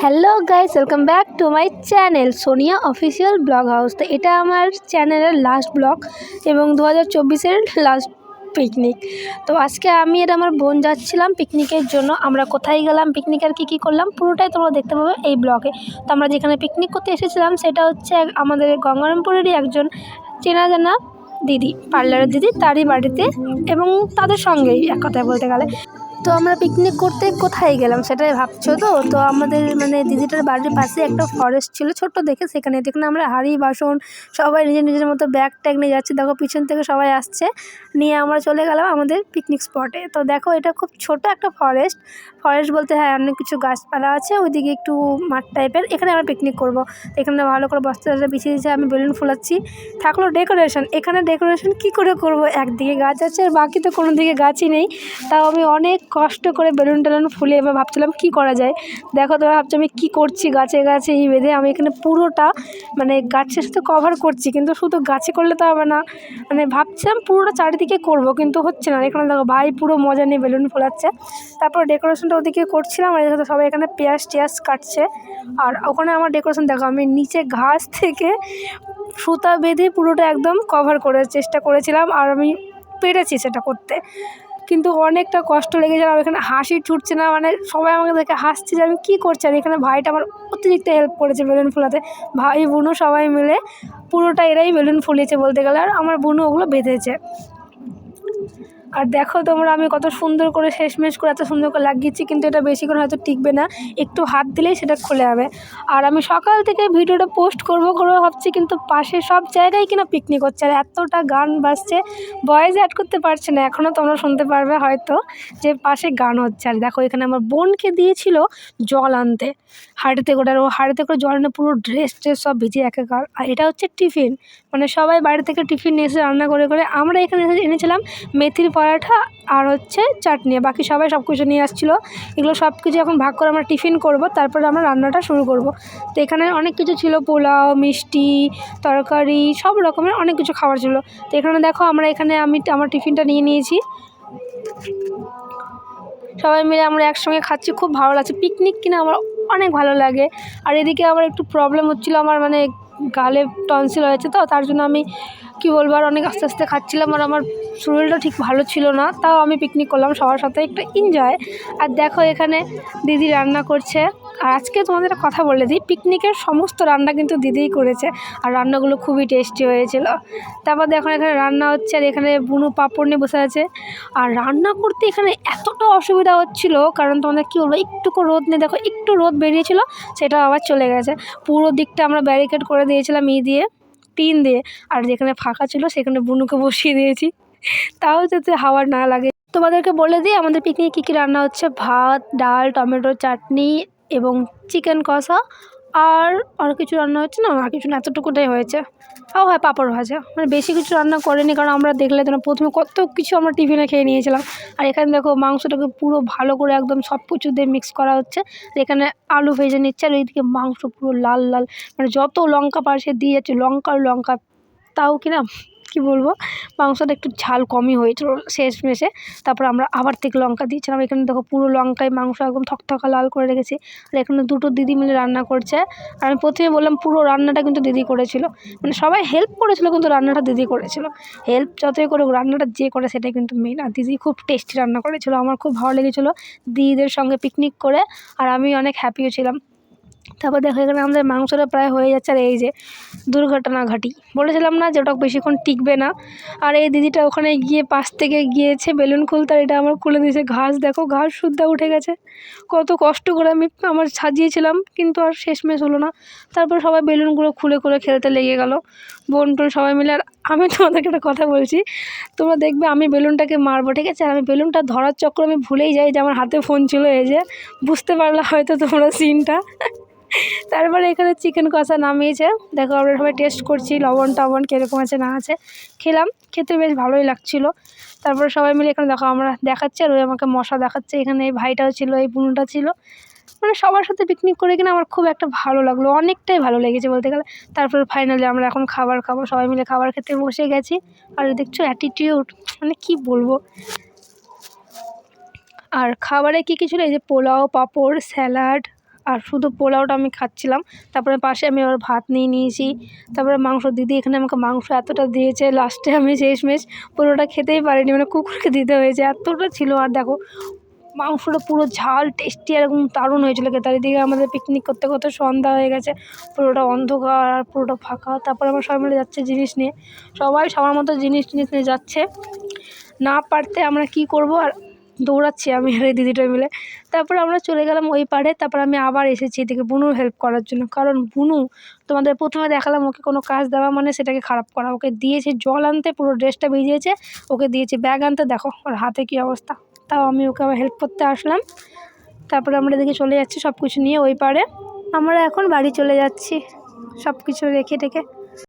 Hello guys, welcome back to my channel Sonia official blog house. তো এটা আমার চ্যানেলের লাস্ট ব্লগ এবং 2024-এর লাস্ট পিকনিক। তো আজকে আমি আর আমার বোন যাচ্ছিলাম পিকনিকের জন্য। আমরা কোথায় গেলাম, পিকনিক আর কী করলাম পুরোটাই তোমরা দেখতে পাবে এই ব্লগে। তো আমরা যেখানে পিকনিক করতে এসেছিলাম সেটা হচ্ছে আমাদের গঙ্গারামপুরেরই একজন চেনা জানা দিদি, পার্লারের দিদি, তারই বাড়িতে এবং তাদের সঙ্গেই এক কথায় বলতে গেলে। তো আমরা পিকনিক করতে কোথায় গেলাম সেটাই ভাবছো তো। তো আমাদের দিদিটার বাড়ির পাশে একটা ফরেস্ট ছিল ছোট্ট দেখে, সেখানে দেখুন আমরা হাঁড়ি বাসন সবাই নিজের নিজের মতো ব্যাগ ট্যাগ নিয়ে যাচ্ছি। দেখো পিছন থেকে সবাই আসছে, নিয়ে আমরা চলে গেলাম আমাদের পিকনিক স্পটে। তো দেখো এটা খুব ছোট একটা ফরেস্ট বলতে হ্যাঁ, অনেক কিছু গাছপালা আছে, ওইদিকে একটু মাঠ টাইপের। এখানে আমরা পিকনিক করব। এখানে ভালো করে বস্তাটা বিছিয়ে দিয়েছে, আমি বেলুন ফোলাচ্ছি। থাকলো ডেকোরেশন, এখানে ডেকোরেশন কি করে করব, একদিকে গাছ আছে আর বাকি তো কোনো দিকে গাছই নেই। তাও আমি অনেক কষ্ট করে বেলুন টেলুন ফুলে এবার ভাবছিলাম কি করা যায়। দেখো তোমরা ভাবছো আমি কী করছি, গাছে গাছে এই বেঁধে আমি এখানে পুরোটা গাছের সাথে কভার করছি, কিন্তু শুধু গাছে করলে তো হবে না। ভাবছিলাম পুরোটা চারিদিকে করব, কিন্তু হচ্ছে না। এখানে দেখো ভাই পুরো মজা নিয়ে বেলুন ফোলাচ্ছে, তারপর ডেকোরেশনটা ওদিকে করছিলাম। আর এখানে সবাই এখানে পেঁয়াজ টিয়াজ কাটছে। আর ওখানে আমার ডেকোরেশন দেখো, আমি নিচে ঘাস থেকে সুতা বেঁধে পুরোটা একদম কভার করার চেষ্টা করেছিলাম, আর আমি পেরেছি সেটা করতে, কিন্তু অনেকটা কষ্ট লেগেছে। আর এখানে হাসি ছুটছে না, সবাই আমাকে দেখে হাসছে যে আমি কী করছি। আর এখানে ভাইটা আমার অতিরিক্ত হেল্প করেছে বেলুন ফোলাতে, ভাই বোনও সবাই মিলে পুরোটা এরাই বেলুন ফুলিয়েছে বলতে গেলে। আর আমার বোনও ওগুলো বেঁধেছে। আর দেখো তোমরা আমি কত সুন্দর করে শেষমেশ করে এত সুন্দর করে লাগিয়েছি, কিন্তু এটা বেশিক্ষণ হয়তো টিকবে না, একটু হাত দিলেই সেটা খুলে যাবে। আর আমি সকাল থেকে ভিডিওটা পোস্ট করবো ভাবছি, কিন্তু পাশে সব জায়গায় কিনা পিকনিক হচ্ছে আর এতটা গান বাজছে, ভয়েস অ্যাড করতে পারছে না। এখনও তোমরা শুনতে পারবে হয়তো যে পাশে গান হচ্ছে। আর দেখো এখানে আমার বোনকে দিয়েছিল জল আনতে হাঁড়িতে করে, আর ও হাঁড়িতে করে জল এনে পুরো ড্রেস সব ভিজে একাকার। আর এটা হচ্ছে টিফিন, সবাই বাড়ি থেকে টিফিন নিয়ে এসে রান্না করে করে। আমরা এখানে এনেছিলাম মেথির পরাঠা আর হচ্ছে চাটনি, বাকি সবাই সব কিছু নিয়ে আসছিলো। এগুলো সব কিছু এখন ভাগ করে আমরা টিফিন করব, তারপরে আমরা রান্নাটা শুরু করব। তো এখানে অনেক কিছু ছিল, পোলাও, মিষ্টি, তরকারি, সব রকমের অনেক কিছু খাবার ছিল। তো এখানে দেখো আমি আমার টিফিনটা নিয়ে নিয়েছি, সবাই মিলে আমরা একসঙ্গে খাচ্ছি, খুব ভালো লাগছে। পিকনিক কিনা আমার অনেক ভালো লাগে। আর এদিকে আমার একটু প্রবলেম হচ্ছিলো, আমার গালে টনসিল হয়েছে, তো তার জন্য আমি কী বলবো আর অনেক আস্তে আস্তে খাচ্ছিলাম, আর আমার শরীরটা ঠিক ভালো ছিল না। তাও আমি পিকনিক করলাম সবার সাথে, একটু এনজয়। আর দেখো এখানে দিদি রান্না করছে। আর আজকে তোমাদের একটা কথা বলে দিই, পিকনিকের সমস্ত রান্না কিন্তু দিদিই করেছে, আর রান্নাগুলো খুবই টেস্টি হয়েছিল। তারপর দেখো এখানে রান্না হচ্ছে, আর এখানে বুনু পাঁপড় নিয়ে বসে আছে। আর রান্না করতে এখানে এতটা অসুবিধা হচ্ছিল, কারণ তোমাদের কী বলবো, একটুকু রোদ নেই, দেখো একটু রোদ বেরিয়েছিল, সেটা আবার চলে গেছে। পুরো দিকটা আমরা ব্যারিকেড করে দিয়েছিলাম টিন দিয়ে, আর যেখানে ফাঁকা ছিল সেখানে বুনুকে বসিয়ে দিয়েছি, তাও যাতে হাওয়া না লাগে। তোমাদেরকে বলে দিই আমাদের পিকনিকে কী কী রান্না হচ্ছে: ভাত, ডাল, টমেটোর চাটনি এবং চিকেন কষা। আর কিছু রান্না হচ্ছে না, আর কিছু না, এতটুকুটাই হয়েছে। হ্যাঁ, পাঁপড় ভাজা। বেশি কিছু রান্না করেনি, কারণ আমরা দেখলে তো প্রথমে কত কিছু আমরা টিফিনে খেয়ে নিয়েছিলাম। আর এখানে দেখো মাংসটাকে পুরো ভালো করে একদম সব কিছু দিয়ে মিক্স করা হচ্ছে। এখানে আলু ভেজে নিচ্ছে, আর এইদিকে মাংস পুরো লাল লাল, যত লঙ্কা পাশে দিয়ে যাচ্ছে, লঙ্কা। তাও কিনা কী বলবো, মাংসটা একটু ঝাল কমই হয়েছিল শেষমেশে। তারপর আমরা আবার থেকে লঙ্কা দিয়েছিলাম। এখানে দেখো পুরো লঙ্কায় মাংস একদম থকথকা লাল করে রেখেছি। আর এখানে দুটো দিদি মিলে রান্না করছে। আর আমি প্রথমে বললাম পুরো রান্নাটা কিন্তু দিদি করেছিল, সবাই হেল্প করেছিল, কিন্তু রান্নাটা দিদি করেছিল। হেল্প যতই করুক, রান্নাটা যে করে সেটাই কিন্তু মেন। আর দিদি খুব টেস্টি রান্না করেছিল, আমার খুব ভালো লেগেছিলো দিদিদের সঙ্গে পিকনিক করে, আর আমি অনেক হ্যাপিও ছিলাম। তারপর দেখো এখানে আমাদের মাংসটা প্রায় হয়ে যাচ্ছে। আর এই যে দুর্ঘটনা ঘাটি, বলেছিলাম না যে ওটা বেশিক্ষণ টিকবে না। আর এই দিদিটা ওখানে গিয়ে পাশ থেকে গিয়েছে বেলুন খুলতে, আর এটা আমার খুলে দিয়েছে। ঘাস দেখো, ঘাস সুদ্ধা উঠে গেছে। কত কষ্ট করে আমি সাজিয়েছিলাম, কিন্তু আর শেষমেশ হলো না। তারপর সবাই বেলুনগুলো খুলে খুলে খেলতে লেগে গেল, বোন টোন সবাই মিলে। আর আমি তোমাদেরকে একটা কথা বলছি, তোমরা দেখবে আমি বেলুনটাকে মারবো, ঠিক আছে? আর আমি বেলুনটা ধরার চক্কর আমি ভুলেই যাই যে আমার হাতে ফোন ছিল। এই যে বুঝতে পারলে হয়তো তোমরা সিনটা। তারপরে এখানে চিকেন কষা নামিয়েছে, দেখো আমরা সবাই টেস্ট করছি লবণ টবণ কীরকম আছে না আছে। খেলাম, খেতে বেশ ভালোই লাগছিলো। তারপরে সবাই মিলে এখানে দেখো আমরা দেখাচ্ছে, আর ওই আমাকে মশা দেখাচ্ছে। এখানে এই ভাইটাও ছিল, এই বুনুটা ছিল। সবার সাথে পিকনিক করে কিনা আমার খুব একটা ভালো লাগলো, অনেকটাই ভালো লেগেছে বলতে গেলে। তারপর ফাইনালি আমরা এখন খাবার খাবো, সবাই মিলে খাবার খেতে বসে গেছি। আর দেখছো অ্যাটিটিউড, কি বলবো। আর খাবারে কী কী ছিল, এই যে পোলাও, পাঁপড়, স্যালাড, আর শুধু পোলাওটা আমি খাচ্ছিলাম। তারপরে পাশে আমি আবার ভাত নিয়ে নিয়েছি। তারপরে মাংস দিদি এখানে আমাকে মাংস এতটা দিয়েছে, লাস্টে আমি শেষমেশ পুরোটা খেতেই পারিনি, মানে কুকুরকে দিতে হয়েছে, এতটা ছিল। আর দেখো মাংসটা পুরো ঝাল টেস্টি এরকম দারুণ হয়েছিল খেতে। আর এদিকে আমাদের পিকনিক করতে করতে সন্ধ্যা হয়ে গেছে, পুরোটা অন্ধকার আর পুরোটা ফাঁকা। তারপরে আমরা সবাই মিলে যাচ্ছে জিনিস নিয়ে, সবাই সবার মতো জিনিস নিয়ে যাচ্ছে। না পারতে আমরা কি করব, আর দৌড়াচ্ছি আমি আর এই দিদিটা মিলে। তারপরে আমরা চলে গেলাম ওই পাড়ে। তারপর আমি আবার এসেছি এদিকে বুনুর হেল্প করার জন্য, কারণ বুনু তোমাদের প্রথমে দেখালাম ওকে কোনো কাজ দেওয়া মানে সেটাকে খারাপ করা। ওকে দিয়েছি জল আনতে, পুরো ড্রেসটা ভিজিয়েছে, ওকে দিয়েছি ব্যাগ আনতে, দেখো ওর হাতে কী অবস্থা। তাও আমি ওকে আবার হেল্প করতে আসলাম। তারপরে আমরা এদিকে চলে যাচ্ছি সব কিছু নিয়ে ওই পাড়ে। আমরা এখন বাড়ি চলে যাচ্ছি সব কিছু রেখে টেখে।